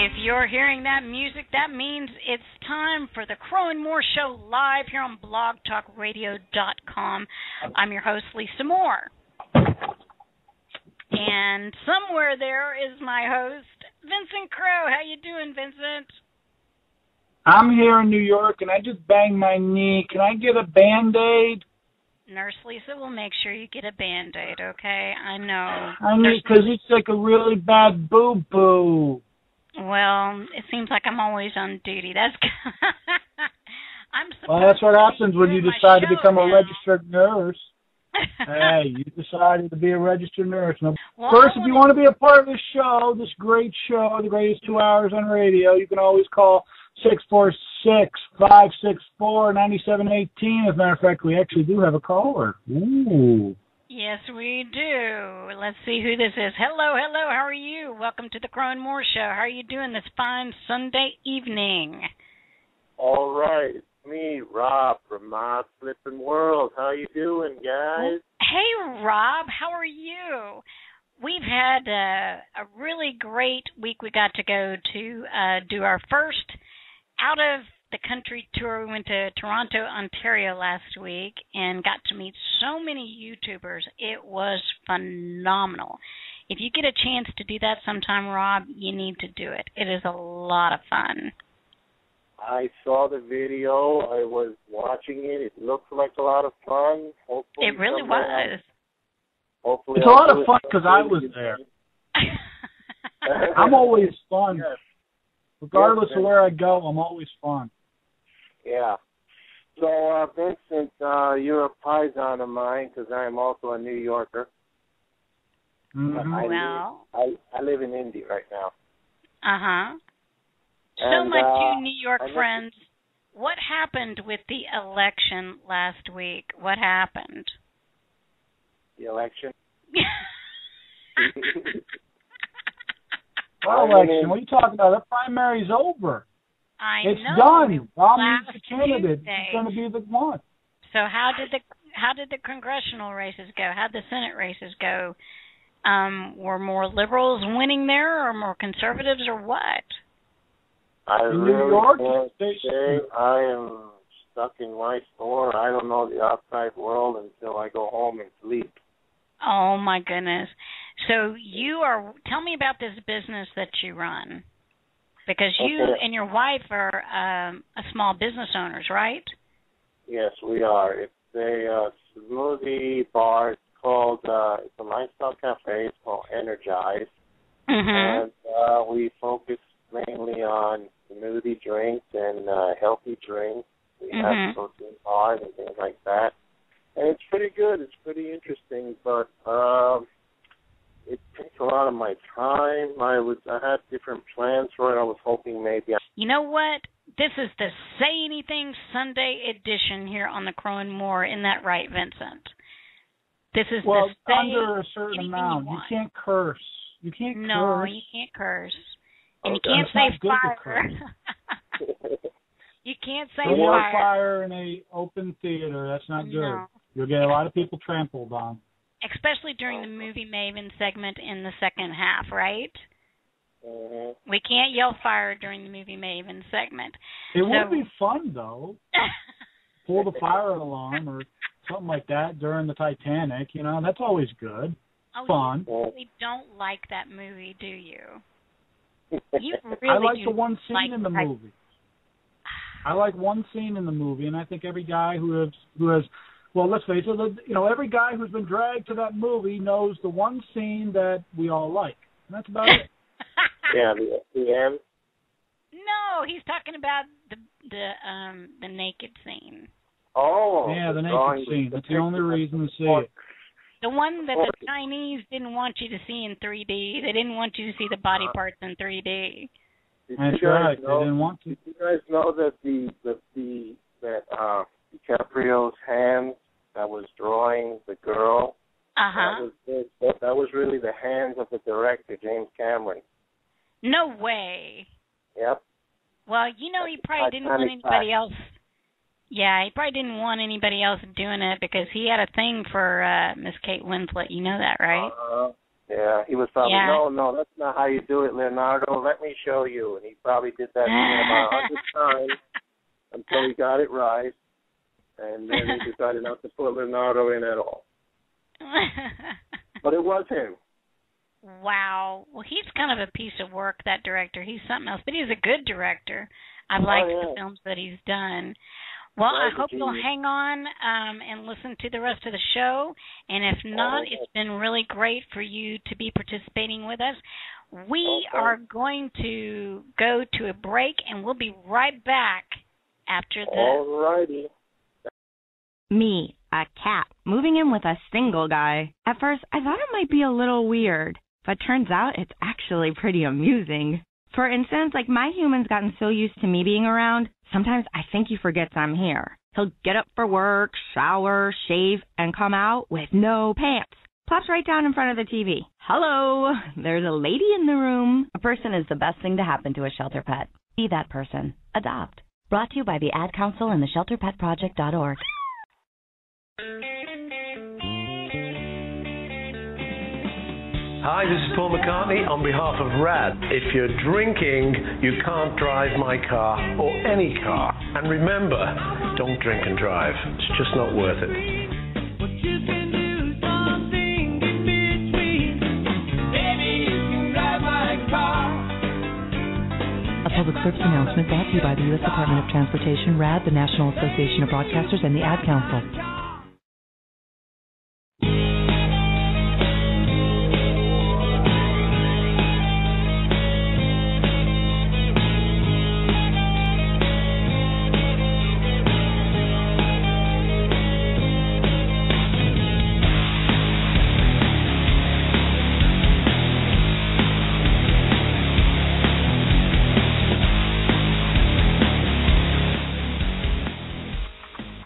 If you're hearing that music, that means it's time for the Crow and More Show live here on blogtalkradio.com. I'm your host, Lisa Moore. And somewhere there is my host, Vincent Crow. How you doing, Vincent? I'm here in New York, and I just banged my knee. Can I get a Band-Aid? Nurse Lisa will make sure you get a Band-Aid, okay? I know. I need, because it's like a really bad boo-boo. Well, it seems like I'm always on duty. That's Well, that's what happens when you decide to become a registered nurse. Hey, you decided to be a registered nurse. Now, well, first, if you want to be a part of this show, this great show, the greatest 2 hours on radio, you can always call 646-564-9718. As a matter of fact, we actually do have a caller. Ooh. Yes, we do. Let's see who this is. Hello, hello. How are you? Welcome to the Crow and More Show. How are you doing this fine Sunday evening? All right. It's me, Rob, from My Flippin' World. How you doing, guys? Hey, Rob. How are you? We've had a really great week. We got to go to do our first out-of-the-country tour. We went to Toronto, Ontario last week and got to meet so many YouTubers. It was phenomenal. If you get a chance to do that sometime, Rob, you need to do it. It is a lot of fun. I saw the video. I was watching it. It looked like a lot of fun. Hopefully it really was. Hopefully it's a lot of fun because I was there. I'm always fun. Yes. Regardless of where I go, I'm always fun. Yeah. So, Vincent, you're a paisan of mine because I am also a New Yorker. Mm-hmm. I live in Indy right now. Uh-huh. So, my two New York friends, what happened with the election last week? What happened? The election? What election? What are you talking about? The primary's over. It's done. Romney's the candidate. He's going to be the one. So how did the congressional races go? How did the Senate races go? Were more liberals winning there, or more conservatives, or what? I really can't say. I am stuck in my store. I don't know the outside world until I go home and sleep. Oh, my goodness. So tell me about this business that you run. Because you and your wife are small business owners, right? Yes, we are. It's a smoothie bar. It's called, it's a lifestyle cafe. It's called Energize. Mm-hmm. And we focus mainly on smoothie drinks and healthy drinks. We have protein bars and things like that. And it's pretty good. It's pretty interesting, but it takes a lot of my time. I had different plans for it. I was hoping maybe. You know what? This is the Say Anything Sunday edition here on the Crow and More. Isn't that right, Vincent? This is the Say under a certain amount. You can't curse. You can't curse. No, you can't curse. And you can't say fire. You can't say fire. No more fire in an open theater. That's not good. No. You'll get a lot of people trampled on. Especially during the Movie Maven segment in the second half, right? Mm-hmm. We can't yell fire during the Movie Maven segment. It would be fun, though. Pull the fire alarm or something like that during the Titanic. You know, that's always good. Fun. You really don't like that movie, do you? You really I like the one scene in the movie. I like one scene in the movie, and I think every guy who has well, let's face it, you know, every guy who's been dragged to that movie knows the one scene that we all like. And that's about it. Yeah, the end. No, he's talking about the naked scene. Oh. Yeah, the naked scene. That's the only reason to see it. The one that the Chinese didn't want you to see in 3D. They didn't want you to see the body parts in 3D. That's right. They didn't want to. Did you guys know that DiCaprio's hand that was drawing the girl? That was really the hands of the director, James Cameron. No way. Yep. Well, you know, he probably didn't want anybody else. Yeah, he probably didn't want anybody else doing it because he had a thing for Miss Kate Winslet. You know that, right? Yeah, he was probably, no, that's not how you do it, Leonardo. Let me show you. And he probably did that about 100 times until he got it right. And then he decided not to put Leonardo in at all. But it was him. Wow. Well, he's kind of a piece of work, that director. He's something else, but he's a good director. I've liked the films that he's done. Well, I hope you'll hang on and listen to the rest of the show. And if not, it's been really great for you to be participating with us. We are going to go to a break, and we'll be right back after this. All righty. Me, a cat, moving in with a single guy. At first, I thought it might be a little weird, but turns out it's actually pretty amusing. For instance, like my human's gotten so used to me being around, sometimes I think he forgets I'm here. He'll get up for work, shower, shave, and come out with no pants. Plops right down in front of the TV. Hello, there's a lady in the room. A person is the best thing to happen to a shelter pet. Be that person. Adopt. Brought to you by the Ad Council and the ShelterPetProject.org. Hi, this is Paul McCartney on behalf of RAD. If you're drinking, you can't drive my car or any car. And remember, don't drink and drive. It's just not worth it. A public service announcement brought to you by the U.S. Department of Transportation, RAD, the National Association of Broadcasters, and the Ad Council.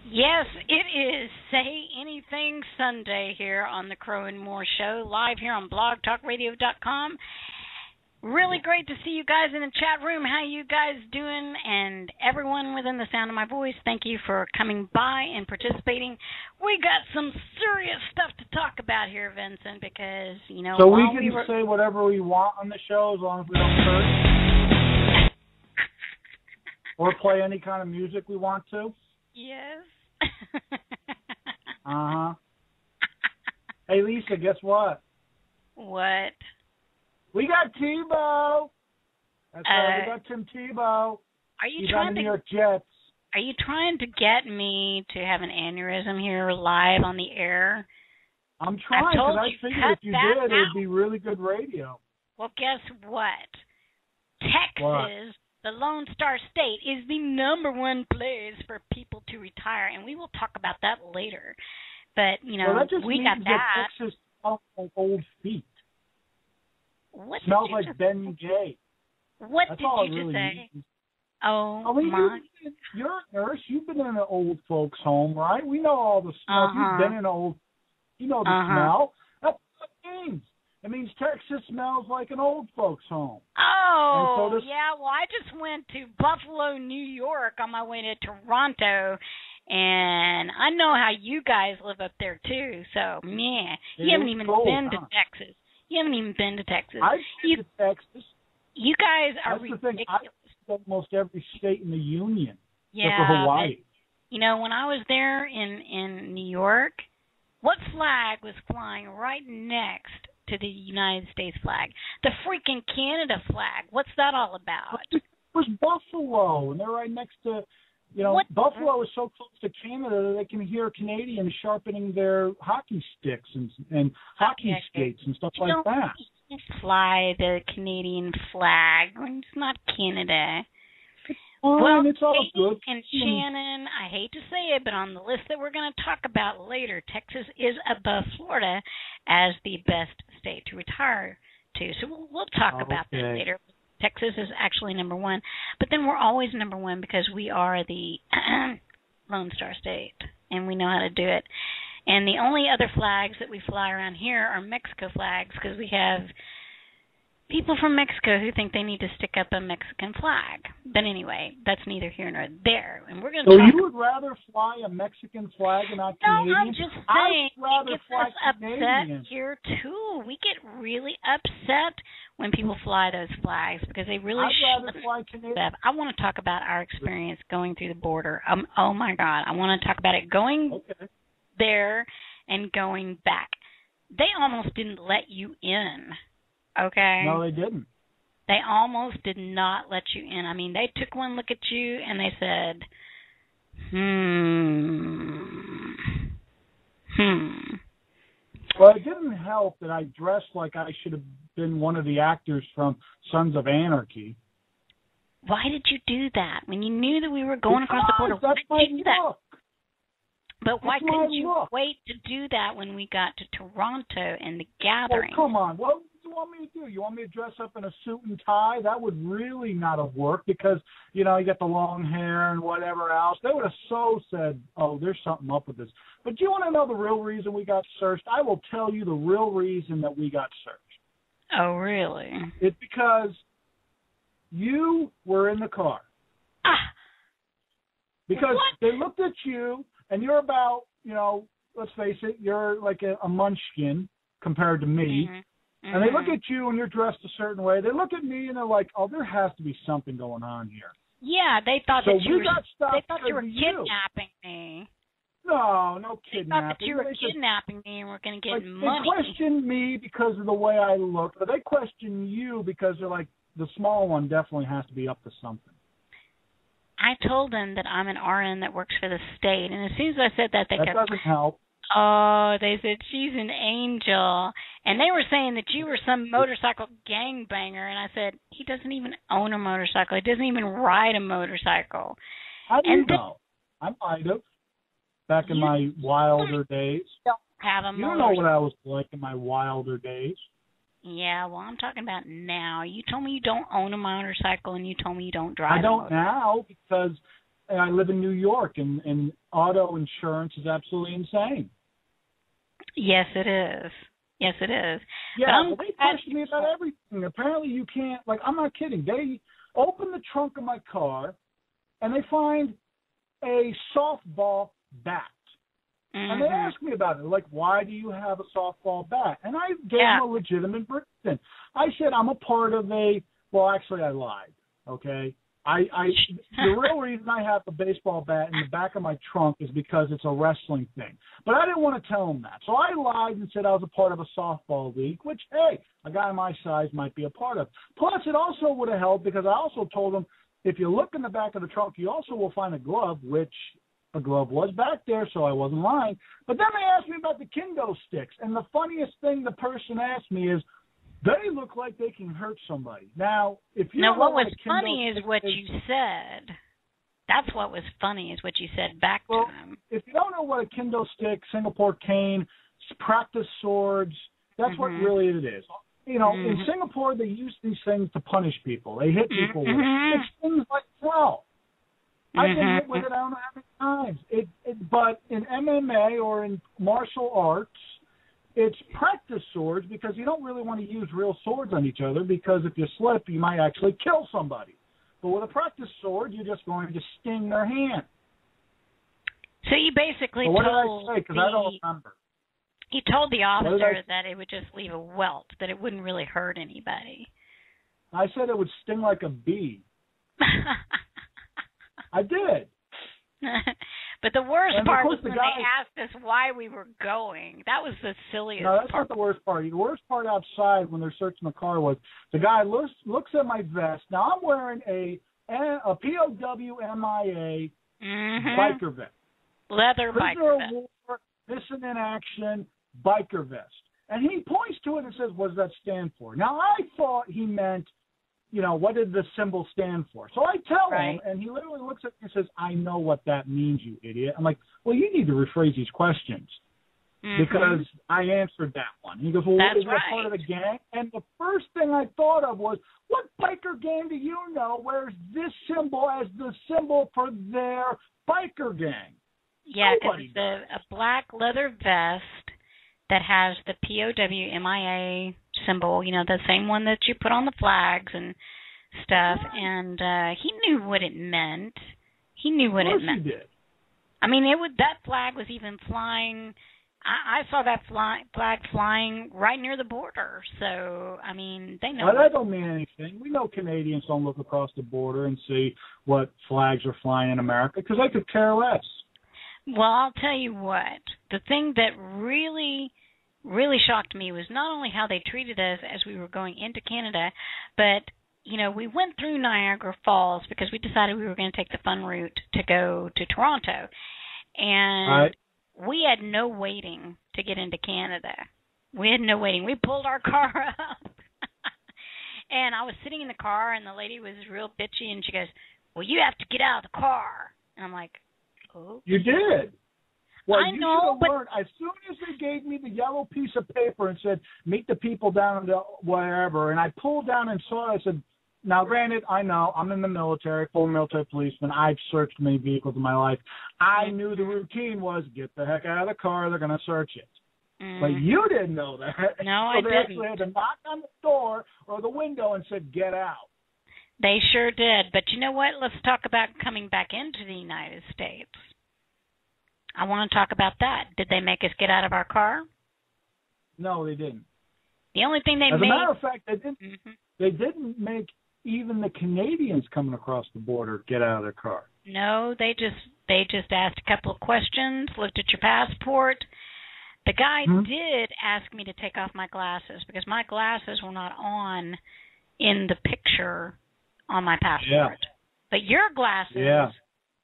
Yes, it is Say Anything Sunday here on the Crow and More Show, live here on blogtalkradio.com. Really great to see you guys in the chat room. How you guys doing? And everyone within the sound of my voice, thank you for coming by and participating. We got some serious stuff to talk about here, Vincent, because, you know... So we can say whatever we want on the show as long as we don't curse? Or play any kind of music we want to? Yes. Uh-huh. Hey, Lisa, guess what? What? We got Tebow. That's right, we got Tim Tebow. He's on the New York Jets. Are you trying to get me to have an aneurysm here live on the air? I'm trying, because I figured if you did, it would be really good radio. Well, guess what? Texas, the Lone Star State, is the #1 place for people to retire, and we will talk about that later. But, you know, that just we means got that. Texas smells like old feet. What smells like Ben Gay. What That's did all you just really say? means. Oh, I mean, my. You're a nurse. You've been in an old folks' home, right? We know all the smell. You've been in an old, you know the smell. That's what it means. It means Texas smells like an old folks' home. Oh, and so yeah. Well, I just went to Buffalo, New York on my way to Toronto, and I know how you guys live up there, too. So, man, you haven't even been to Texas. You haven't even been to Texas. I've been to Texas. You guys are ridiculous. The thing. I've been to almost every state in the Union, yeah, except for Hawaii. But, you know, when I was there in New York, what flag was flying right next to the United States flag? The freaking Canada flag. What's that all about? It was Buffalo, and they're right next to, you know, Buffalo is so close to Canada that they can hear Canadians sharpening their hockey sticks and hockey skates and stuff like that. You can't fly the Canadian flag. It's not Canada. Well, it's all good. And Shannon, I hate to say it, but on the list that we're going to talk about later, Texas is above Florida as the best state to retire to. So we'll talk about that later. Texas is actually #1, but then we're always #1 because we are the Lone Star State, and we know how to do it. And the only other flags that we fly around here are Mexico flags because we have People from Mexico who think they need to stick up a Mexican flag. But anyway, that's neither here nor there. And we're going to talk. You would rather fly a Mexican flag and not Canadian? No, I'm just saying, I'd rather it gets fly us Canadian. upset here, too. We get really upset when people fly those flags because they really I'd rather fly Canadian. I want to talk about our experience going through the border. Oh, my God. I want to talk about it going there and going back. They almost didn't let you in. Okay. No, they didn't. They almost did not let you in. I mean, they took one look at you and they said, Well, it didn't help that I dressed like I should have been one of the actors from Sons of Anarchy. Why did you do that when you knew that we were going across the border? That's why did you do that? But why That's couldn't you look. wait to do that when we got to Toronto and the gathering? Well, come on. What do you want me to do? You want me to dress up in a suit and tie? That would really not have worked because, you got the long hair and whatever else. They would have so said, oh, there's something up with this. But do you want to know the real reason we got searched? I will tell you the real reason that we got searched. Oh, really? It's because you were in the car. Because they looked at you, and you're about, let's face it, you're like a munchkin compared to me. And they look at you, and you're dressed a certain way. They look at me, and they're like, oh, there has to be something going on here. Yeah, they thought so that you were kidnapping me. No kidnapping. They thought that you were kidnapping me and we're going to get money. They questioned me because of the way I looked, but they question you because they're like, the small one definitely has to be up to something. I told them that I'm an RN that works for the state, and as soon as I said that, they that kept... doesn't help. Oh, they said, she's an angel. And they were saying that you were some motorcycle gangbanger, and I said, he doesn't even own a motorcycle. He doesn't even ride a motorcycle. How do you know? I might have, back in my wilder days. Don't have a motorcycle. You don't know what I was like in my wilder days. Yeah, well, I'm talking about now. You told me you don't own a motorcycle, and you told me you don't drive. I don't now because I live in New York, and auto insurance is absolutely insane. Yes, it is. Yes, it is. Yeah, they question me about everything. Apparently you can't, I'm not kidding. They open the trunk of my car, and they find a softball bat. And they ask me about it, why do you have a softball bat? And I gave them a legitimate reason. I said I'm a part of actually I lied, okay? The real reason I have a baseball bat in the back of my trunk is because it's a wrestling thing. But I didn't want to tell them that. So I lied and said I was a part of a softball league, which, hey, a guy my size might be a part of. Plus, it also would have helped because I also told them, if you look in the back of the trunk, you also will find a glove, which a glove was back there, so I wasn't lying. But then they asked me about the kendo sticks. And the funniest thing the person asked me is, they look like they can hurt somebody. Now, if you what was funny is what you said. That's what was funny is what you said back to them. If you don't know what a kendo stick, Singapore cane, practice swords, that's what really it is. In Singapore, they use these things to punish people. They hit people with it. It's things like 12. I've been hit with it I don't know how many times. But in MMA or in martial arts, it's practice swords because you don't really want to use real swords on each other because if you slip, you might actually kill somebody. But with a practice sword, you're just going to sting their hand. So you basically what did I say? Because I don't remember. You told the officer that it would just leave a welt, that it wouldn't really hurt anybody. I said it would sting like a bee. I did. But the worst part was when they asked us why we were going. That was the silliest part. No, that's not the worst part. The worst part outside when they're searching the car was the guy looks at my vest. Now, I'm wearing a POW MIA biker vest. Leather biker vest. War, missing in action biker vest. And he points to it and says, what does that stand for? Now, I thought he meant, what did the symbol stand for? So I tell him, and he literally looks at me and says, I know what that means, you idiot. I'm like, well, you need to rephrase these questions because I answered that one. And he goes, well, is that part of the gang? And the first thing I thought of was, what biker gang do you know wears this symbol as the symbol for their biker gang? Yeah, it's a black leather vest that has the POW MIA symbol, the same one that you put on the flags and stuff. And he knew what it meant. He knew what it meant. Of course he did. I mean, that flag was even flying. I saw that flag flying right near the border. So, I mean, they know. Well, that don't mean anything. We know Canadians don't look across the border and see what flags are flying in America because they could care less. Well, I'll tell you what. The thing that really, really shocked me was not only how they treated us as we were going into Canada, but, we went through Niagara Falls because we decided we were going to take the fun route to go to Toronto. And we had no waiting to get into Canada. We had no waiting. We pulled our car up. And I was sitting in the car, and the lady was real bitchy, and she goes, well, you have to get out of the car. And I'm like, oh. You did. Well, I know, should have learned. As soon as they gave me the yellow piece of paper and said, meet the people down the wherever, and I pulled down and saw it, I said, now, granted, I know I'm in the military, full military policeman. I've searched many vehicles in my life. I knew the routine was get the heck out of the car. They're going to search it. But you didn't know that. No, so I they didn't. actually had to knock on the door or the window and said, get out. They sure did. But you know what? Let's talk about coming back into the United States. I want to talk about that. Did they make us get out of our car? No, they didn't. The only thing they made... As a matter of fact, they didn't make even the Canadians coming across the border get out of their car. No, they just asked a couple of questions, looked at your passport. The guy did ask me to take off my glasses because my glasses were not on in the picture on my passport. Yeah. But your glasses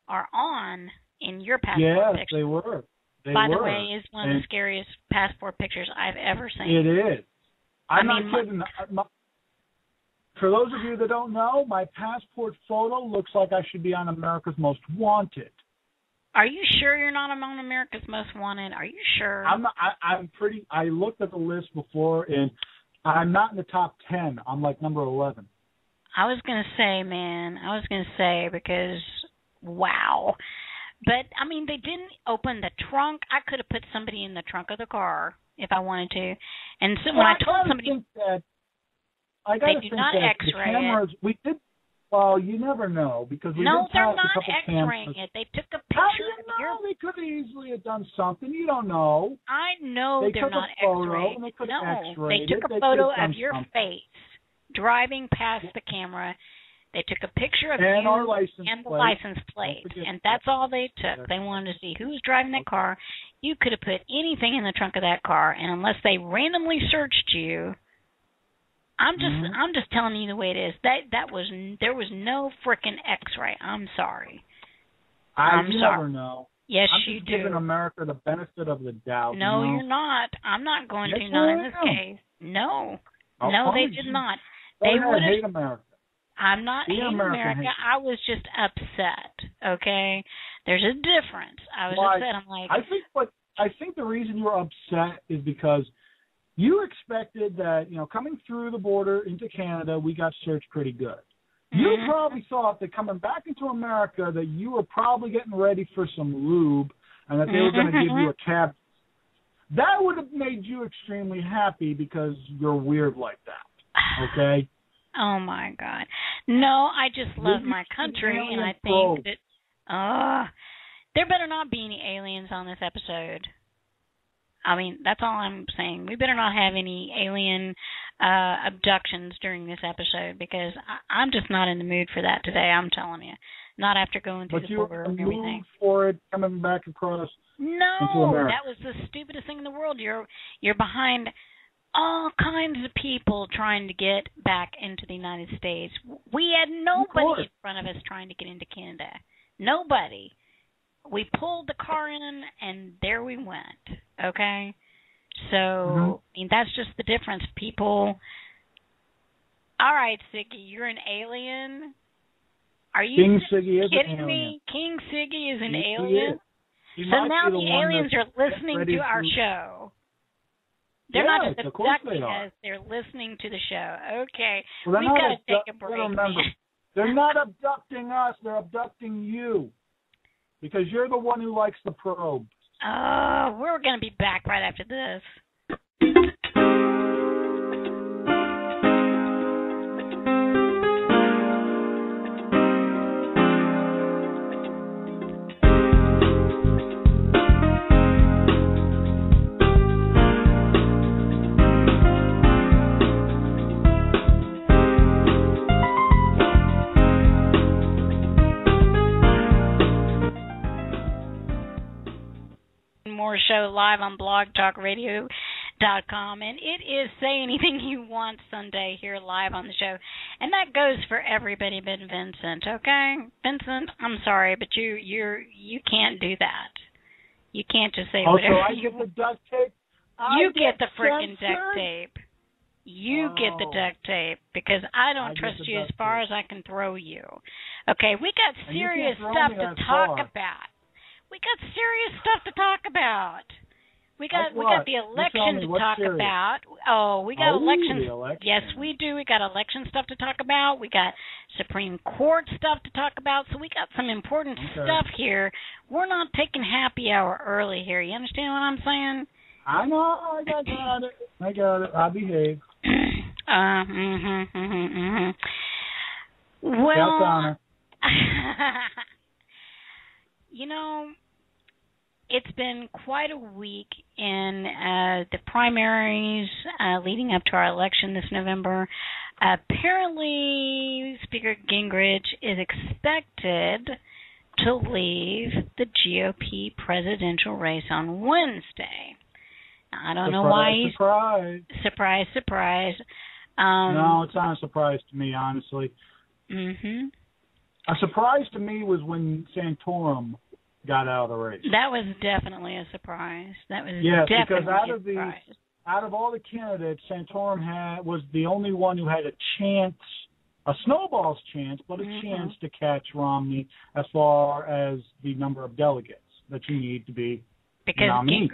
are on in your passport picture. Yes, they were. By the way, is one of the scariest passport pictures I've ever seen. It is. I'm not kidding. For those of you that don't know, my passport photo looks like I should be on America's Most Wanted. Are you sure you're not among America's Most Wanted? Are you sure? I'm pretty. I looked at the list before, and I'm not in the top 10. I'm like number 11. I was going to say, man. Because, wow. But, I mean, they didn't open the trunk. I could have put somebody in the trunk of the car if I wanted to. And so when I told somebody... They do not X-ray cameras, it. We did. Well, you never know because we no, did they're pass not a couple X-raying cameras. it. They took a picture. How do you know? They could have easily have done something. You don't know. I know they're not X-raying. No, they took a photo of your face driving past the camera. They took a picture of you and the license plate, and that's all they took. They wanted to see who was driving that car. You could have put anything in the trunk of that car, and unless they randomly searched you. I'm just telling you the way it is. There was no frickin' X-ray. I'm sorry. You never know. Yes, you do. I'm just giving America the benefit of the doubt. No, you're not. I'm not going to. Not in this case. No, they did not. They would hate America. I'm not hating America. I was just upset. Okay, there's a difference. I was upset. I'm like. I think the reason you were upset is because. You expected that, coming through the border into Canada, we got searched pretty good. You probably thought that coming back into America that you were probably getting ready for some lube and that they were going to give you a cab. That would have made you extremely happy because you're weird like that, okay? Oh, my God. No, I just love my country, and I think that there better not be any aliens on this episode. I mean, that's all I'm saying. We better not have any alien abductions during this episode because I'm just not in the mood for that today, I'm telling you. Not after going through the border and everything. But you for it coming back across into America. That was the stupidest thing in the world. You're behind all kinds of people trying to get back into the United States. We had nobody in front of us trying to get into Canada. Nobody. We pulled the car in, and there we went, okay? So, I mean, that's just the difference. People, all right, Siggy, you're an alien? Are you kidding me? King Siggy is an alien? So now the aliens are listening to our show. They're not just abducting us, they're listening to the show. Okay, we've got to take a break. Remember, they're not abducting us, they're abducting you. Because you're the one who likes the probe. Oh, we're going to be back right after this. Moore Show live on blogtalkradio.com, and it is Say Anything You Want Sunday here live on the show, and that goes for everybody but Vincent. Okay, Vincent, I'm sorry, but you can't do that. You can't just say whatever. So I get the duct tape. You get the freaking duct tape. You get the duct tape because I don't trust you as far as I can throw you. Okay, we got serious stuff to talk about. We got serious stuff to talk about. We got the election to talk about. Oh, we got elections. Yes, we do. We got election stuff to talk about. We got Supreme Court stuff to talk about. So we got some important stuff here. We're not taking happy hour early here. You understand what I'm saying? I know. I got it. I'll behave. Well, you know, it's been quite a week in the primaries leading up to our election this November. Apparently, Speaker Gingrich is expected to leave the GOP presidential race on Wednesday. I don't know why he's... Surprise. No, it's not a surprise to me, honestly. Mm-hmm. A surprise to me was when Santorum got out of the race. That was definitely a surprise. Because out of all the candidates, Santorum was the only one who had a chance, a snowball's chance, but a chance to catch Romney as far as the number of delegates that you need to be nominee.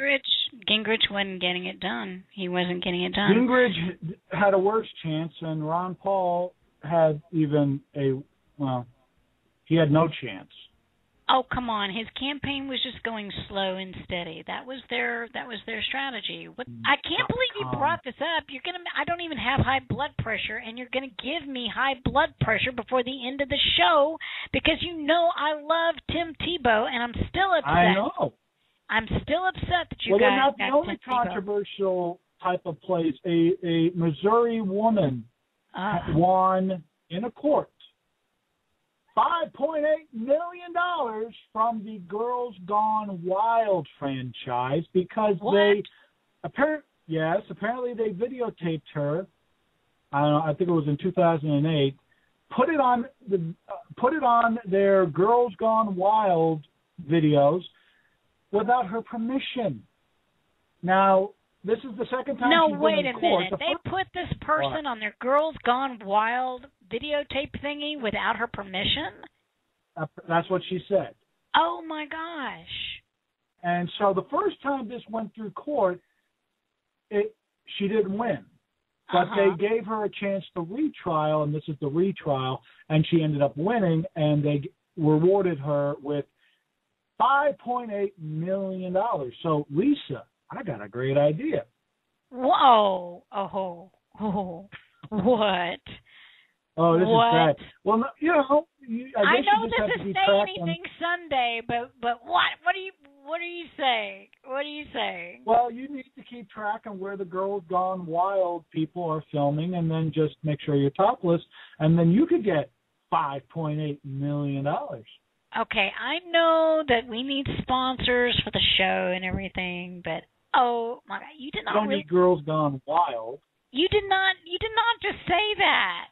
Gingrich wasn't getting it done. He wasn't getting it done. Gingrich had a worse chance, and Ron Paul had he had no chance. Oh, come on. His campaign was just going slow and steady. That was their strategy. I can't believe you brought this up. I don't even have high blood pressure, and you're going to give me high blood pressure before the end of the show because you know I love Tim Tebow, and I'm still upset. I know. I'm still upset that you guys got Tim Tebow. Well, they're not the only controversial type of place. A Missouri woman won in a court $5.8 million from the Girls Gone Wild franchise because apparently they videotaped her. I don't know. I think it was in 2008. Put it on their Girls Gone Wild videos without her permission. Now, this is the second time she's been in court. No, wait a minute. They put this person on their Girls Gone Wild videotape thingy without her permission? That's what she said. Oh, my gosh. And so the first time this went through court, she didn't win. But they gave her a chance to retrial, and this is the retrial, and she ended up winning, and they rewarded her with $5.8 million. So, Lisa, I got a great idea. Whoa. Oh. What? Oh, this is bad. Well, you know, I know this is Say Anything Sunday, but what? What are you saying? What are you saying? Well, you need to keep track on where the Girls Gone Wild people are filming, and then just make sure you're topless, and then you could get $5.8 million. Okay, I know that we need sponsors for the show and everything, but oh my God, you did not. You don't need Girls Gone Wild. You did not just say that.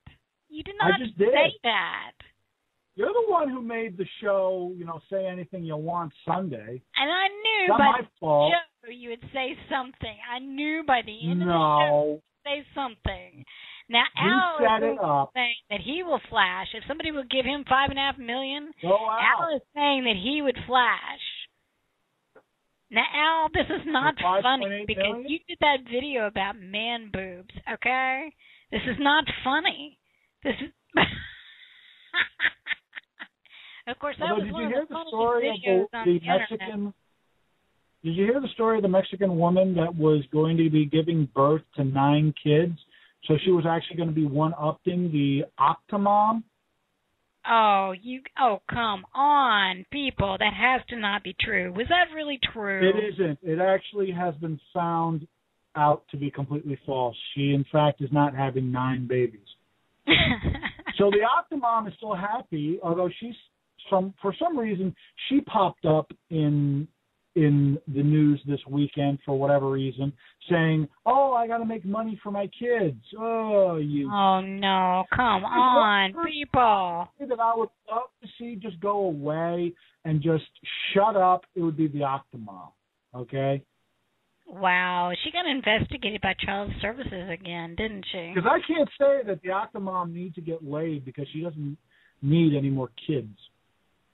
You did not say that. You're the one who made the show, Say Anything You Want Sunday. And I knew by the show you would say something. I knew by the end of the show you would say something. Now, Al is saying that he will flash. If somebody would give him $5.5 million, Al is saying that he would flash. Now, Al, this is not funny because you did that video about man boobs, okay? This is not funny. This is... Of course, that was one of the funniest videos on the internet. Did you hear the story of the Mexican woman that was going to be giving birth to 9 kids? So she was actually going to be one-upping the Octomom? Oh, come on, people. That has to not be true. Was that really true? It isn't. It actually has been found out to be completely false. She, in fact, is not having 9 babies. So the Octomom is still happy, although for some reason, she popped up in in the news this weekend for whatever reason, saying, "Oh, I got to make money for my kids." Oh, you! Oh no! Come on, people! That I would love to see just go away and just shut up. It would be the Octomom. Okay. Wow, she got investigated by Child Services again, didn't she? Because I can't say that the Octomom needs to get laid because she doesn't need any more kids.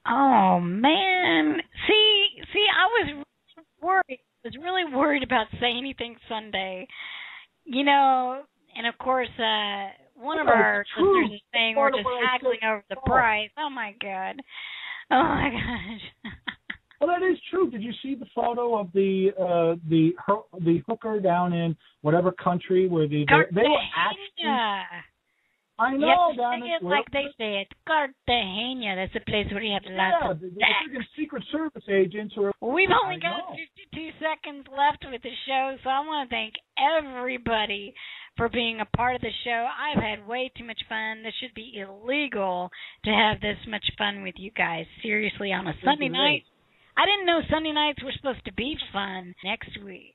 Oh man! See, I was worried. I was really worried about Say Anything Sunday. You know, and of course, one of our listeners is saying we're just haggling over the price. Oh my god! Oh my gosh! Well, that is true. Did you see the photo of the hooker down in whatever country where they were actually? I know. You have to say it like they say it. Cartagena. That's the place where you have lots of the freaking Secret Service agents. We've only got 52 seconds left with the show, so I want to thank everybody for being a part of the show. I've had way too much fun. This should be illegal to have this much fun with you guys. Seriously, on a Sunday night. I didn't know Sunday nights were supposed to be fun. Next week,